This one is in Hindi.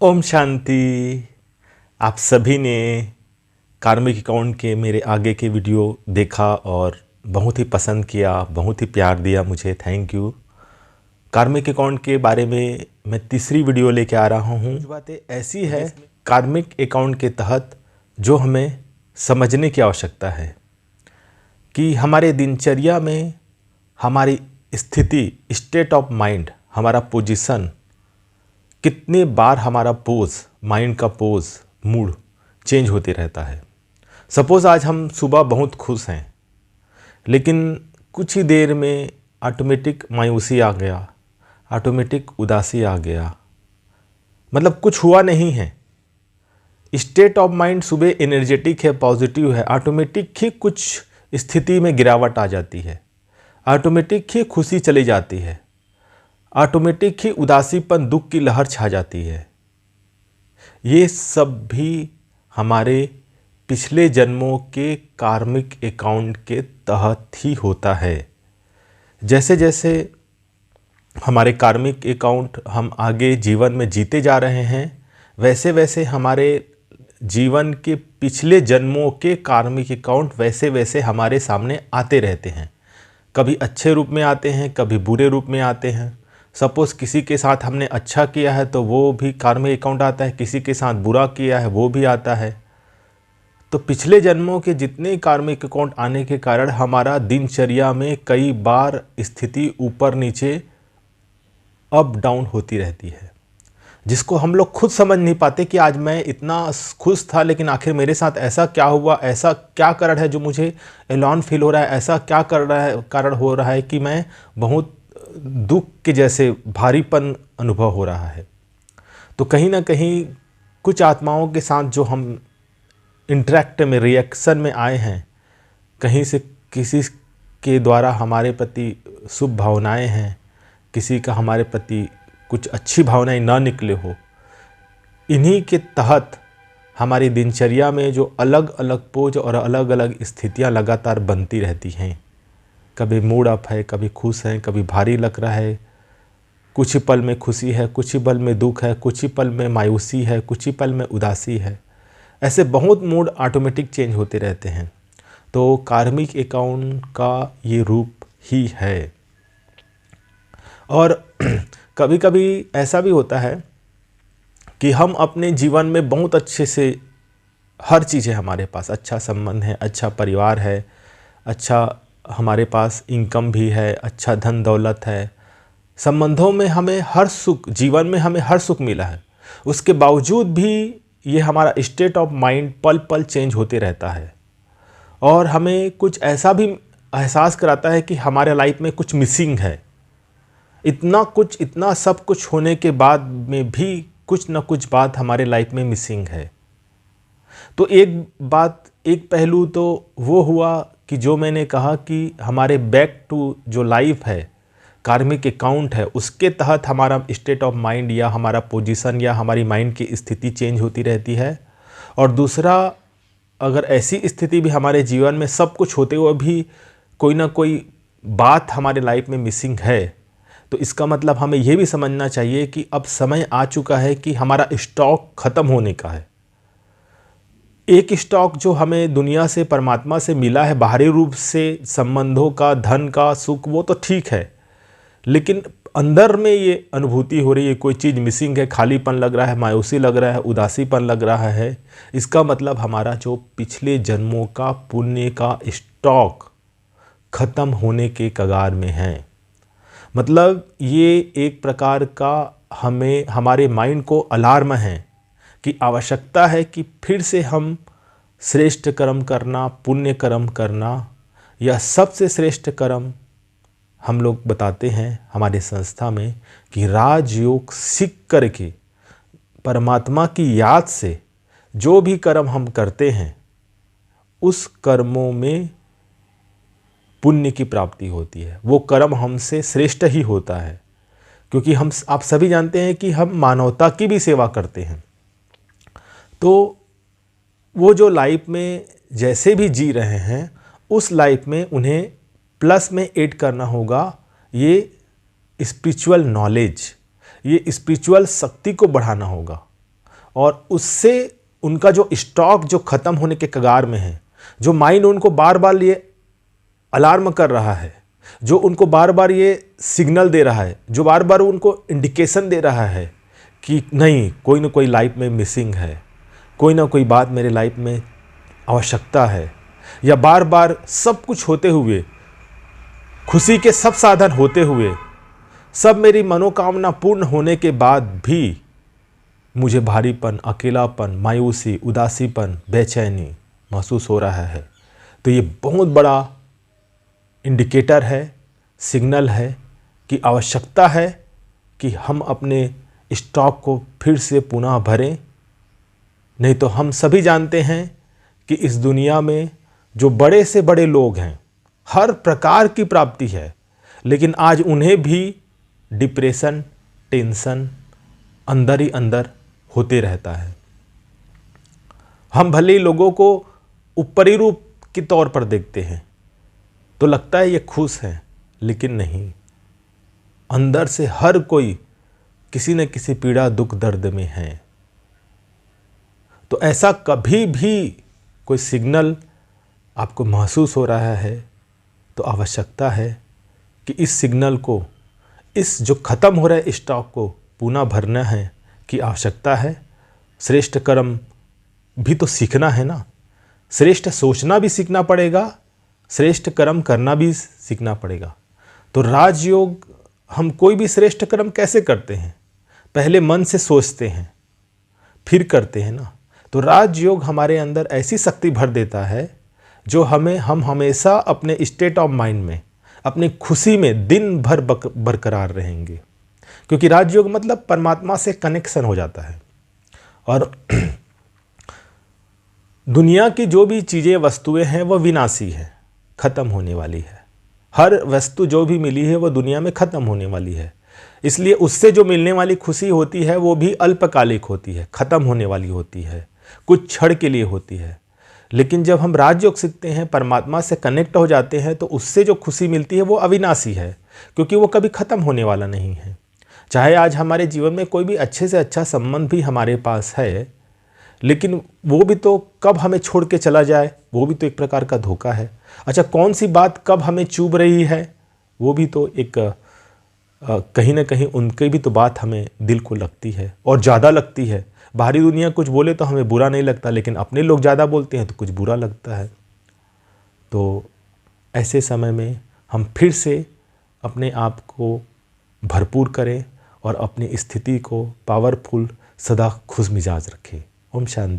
ओम शांति। आप सभी ने कार्मिक अकाउंट के मेरे आगे के वीडियो देखा और बहुत ही पसंद किया, बहुत ही प्यार दिया मुझे। Thank you. कार्मिक अकाउंट के बारे में मैं तीसरी वीडियो लेके आ रहा हूँ। बातें ऐसी है कार्मिक अकाउंट के तहत जो हमें समझने की आवश्यकता है कि हमारे दिनचर्या में हमारी स्थिति, स्टेट ऑफ माइंड, हमारा पोजीशन, कितने बार हमारा पोज, माइंड का पोज, मूड चेंज होते रहता है। सपोज़ आज हम सुबह बहुत खुश हैं, लेकिन कुछ ही देर में ऑटोमेटिक मायूसी आ गया, ऑटोमेटिक उदासी आ गया, मतलब कुछ हुआ नहीं है। स्टेट ऑफ माइंड सुबह एनर्जेटिक है, पॉजिटिव है, ऑटोमेटिक ही कुछ स्थिति में गिरावट आ जाती है, ऑटोमेटिक ही खुशी चली जाती है, ऑटोमेटिक ही उदासीपन, दुख की लहर छा जाती है। ये सब भी हमारे पिछले जन्मों के कार्मिक अकाउंट के तहत ही होता है। जैसे जैसे हमारे कार्मिक अकाउंट हम आगे जीवन में जीते जा रहे हैं, वैसे वैसे हमारे जीवन के पिछले जन्मों के कार्मिक अकाउंट वैसे वैसे हमारे सामने आते रहते हैं। कभी अच्छे रूप में आते हैं, कभी बुरे रूप में आते हैं। सपोज़ किसी के साथ हमने अच्छा किया है तो वो भी कार्मिक अकाउंट आता है, किसी के साथ बुरा किया है वो भी आता है। तो पिछले जन्मों के जितने कार्मिक अकाउंट आने के कारण हमारा दिनचर्या में कई बार स्थिति ऊपर नीचे, अप डाउन होती रहती है, जिसको हम लोग खुद समझ नहीं पाते कि आज मैं इतना खुश था लेकिन आखिर मेरे साथ ऐसा क्या हुआ, ऐसा क्या कारण है जो मुझे एलोन फील हो रहा है, ऐसा क्या कारण हो रहा है कि मैं बहुत दुख के जैसे भारीपन अनुभव हो रहा है। तो कहीं ना कहीं कुछ आत्माओं के साथ जो हम इंटरेक्ट में, रिएक्शन में आए हैं, कहीं से किसी के द्वारा हमारे प्रति शुभ भावनाएं हैं, किसी का हमारे प्रति कुछ अच्छी भावनाएं ना निकले हो, इन्हीं के तहत हमारी दिनचर्या में जो अलग अलग पोज और अलग अलग स्थितियां लगातार बनती रहती हैं। कभी मूड अप है, कभी खुश हैं, कभी भारी लग रहा है, कुछ ही पल में खुशी है, कुछ ही पल में दुख है, कुछ ही पल में मायूसी है, कुछ ही पल में उदासी है। ऐसे बहुत मूड ऑटोमेटिक चेंज होते रहते हैं। तो कार्मिक अकाउंट का ये रूप ही है। और कभी कभी ऐसा भी होता है कि हम अपने जीवन में बहुत अच्छे से, हर चीज़ है हमारे पास, अच्छा संबंध है, अच्छा परिवार है, अच्छा हमारे पास इनकम भी है, अच्छा धन दौलत है, संबंधों में हमें हर सुख, जीवन में हमें हर सुख मिला है। उसके बावजूद भी ये हमारा स्टेट ऑफ माइंड पल पल चेंज होते रहता है और हमें कुछ ऐसा भी एहसास कराता है कि हमारे लाइफ में कुछ मिसिंग है। इतना कुछ, इतना सब कुछ होने के बाद में भी कुछ ना कुछ बात हमारे लाइफ में मिसिंग है। तो एक बात, एक पहलू तो वो हुआ कि जो मैंने कहा कि हमारे बैक टू जो लाइफ है, कार्मिक अकाउंट है, उसके तहत हमारा स्टेट ऑफ माइंड या हमारा पोजीशन या हमारी माइंड की स्थिति चेंज होती रहती है। और दूसरा, अगर ऐसी स्थिति भी हमारे जीवन में सब कुछ होते हुए भी कोई ना कोई बात हमारे लाइफ में मिसिंग है, तो इसका मतलब हमें यह भी समझना चाहिए कि अब समय आ चुका है कि हमारा स्टॉक ख़त्म होने का है। एक स्टॉक जो हमें दुनिया से, परमात्मा से मिला है, बाहरी रूप से संबंधों का, धन का, सुख, वो तो ठीक है, लेकिन अंदर में ये अनुभूति हो रही है कोई चीज़ मिसिंग है, खालीपन लग रहा है, मायूसी लग रहा है, उदासीपन लग रहा है। इसका मतलब हमारा जो पिछले जन्मों का पुण्य का स्टॉक ख़त्म होने के कगार में है। मतलब ये एक प्रकार का हमें, हमारे माइंड को अलार्म है कि आवश्यकता है कि फिर से हम श्रेष्ठ कर्म करना, पुण्य कर्म करना, या सबसे श्रेष्ठ कर्म हम लोग बताते हैं हमारी संस्था में कि राजयोग सीख करके परमात्मा की याद से जो भी कर्म हम करते हैं उस कर्मों में पुण्य की प्राप्ति होती है। वो कर्म हमसे श्रेष्ठ ही होता है, क्योंकि आप सभी जानते हैं कि हम मानवता की भी सेवा करते हैं। तो वो जो लाइफ में जैसे भी जी रहे हैं, उस लाइफ में उन्हें प्लस में ऐड करना होगा ये स्पिरिचुअल नॉलेज, ये स्पिरिचुअल शक्ति को बढ़ाना होगा। और उससे उनका जो स्टॉक जो ख़त्म होने के कगार में है, जो माइंड उनको बार बार ये अलार्म कर रहा है, जो उनको बार बार ये सिग्नल दे रहा है, जो बार बार उनको इंडिकेशन दे रहा है कि नहीं, कोई ना कोई लाइफ में मिसिंग है, कोई ना कोई बात मेरे लाइफ में आवश्यकता है, या बार बार सब कुछ होते हुए, खुशी के सब साधन होते हुए, सब मेरी मनोकामना पूर्ण होने के बाद भी मुझे भारीपन, अकेलापन, मायूसी, उदासीपन, बेचैनी महसूस हो रहा है, तो ये बहुत बड़ा इंडिकेटर है, सिग्नल है कि आवश्यकता है कि हम अपने स्टॉक को फिर से पुनः भरें। नहीं तो हम सभी जानते हैं कि इस दुनिया में जो बड़े से बड़े लोग हैं, हर प्रकार की प्राप्ति है, लेकिन आज उन्हें भी डिप्रेशन, टेंशन अंदर ही अंदर होते रहता है। हम भले ही लोगों को ऊपरी रूप के तौर पर देखते हैं तो लगता है ये खुश है, लेकिन नहीं, अंदर से हर कोई किसी न किसी पीड़ा, दुख, दर्द में है। तो ऐसा कभी भी कोई सिग्नल आपको महसूस हो रहा है तो आवश्यकता है कि इस सिग्नल को, इस जो ख़त्म हो रहा है स्टॉक को पुनः भरना है की आवश्यकता है। श्रेष्ठ कर्म भी तो सीखना है ना, श्रेष्ठ सोचना भी सीखना पड़ेगा, श्रेष्ठ कर्म करना भी सीखना पड़ेगा। तो राजयोग, हम कोई भी श्रेष्ठ कर्म कैसे करते हैं? पहले मन से सोचते हैं, फिर करते हैं ना। तो राजयोग हमारे अंदर ऐसी शक्ति भर देता है जो हम हमेशा अपने स्टेट ऑफ माइंड में, अपनी खुशी में दिन भर बरकरार रहेंगे, क्योंकि राजयोग मतलब परमात्मा से कनेक्शन हो जाता है। और दुनिया की जो भी चीज़ें, वस्तुएं हैं, वह विनाशी है, ख़त्म होने वाली है। हर वस्तु जो भी मिली है वो दुनिया में ख़त्म होने वाली है, इसलिए उससे जो मिलने वाली खुशी होती है वो भी अल्पकालिक होती है, ख़त्म होने वाली होती है, कुछ क्षण के लिए होती है। लेकिन जब हम राजयोग सीखते हैं, परमात्मा से कनेक्ट हो जाते हैं, तो उससे जो खुशी मिलती है वो अविनाशी है, क्योंकि वो कभी ख़त्म होने वाला नहीं है। चाहे आज हमारे जीवन में कोई भी अच्छे से अच्छा संबंध भी हमारे पास है, लेकिन वो भी तो कब हमें छोड़ के चला जाए, वो भी तो एक प्रकार का धोखा है। अच्छा, कौन सी बात कब हमें चुभ रही है, वो भी तो एक कहीं ना कहीं उनकी भी तो बात हमें दिल को लगती है, और ज़्यादा लगती है। बाहरी दुनिया कुछ बोले तो हमें बुरा नहीं लगता, लेकिन अपने लोग ज़्यादा बोलते हैं तो कुछ बुरा लगता है। तो ऐसे समय में हम फिर से अपने आप को भरपूर करें और अपनी स्थिति को पावरफुल, सदा खुश मिजाज रखें। ओम शांति।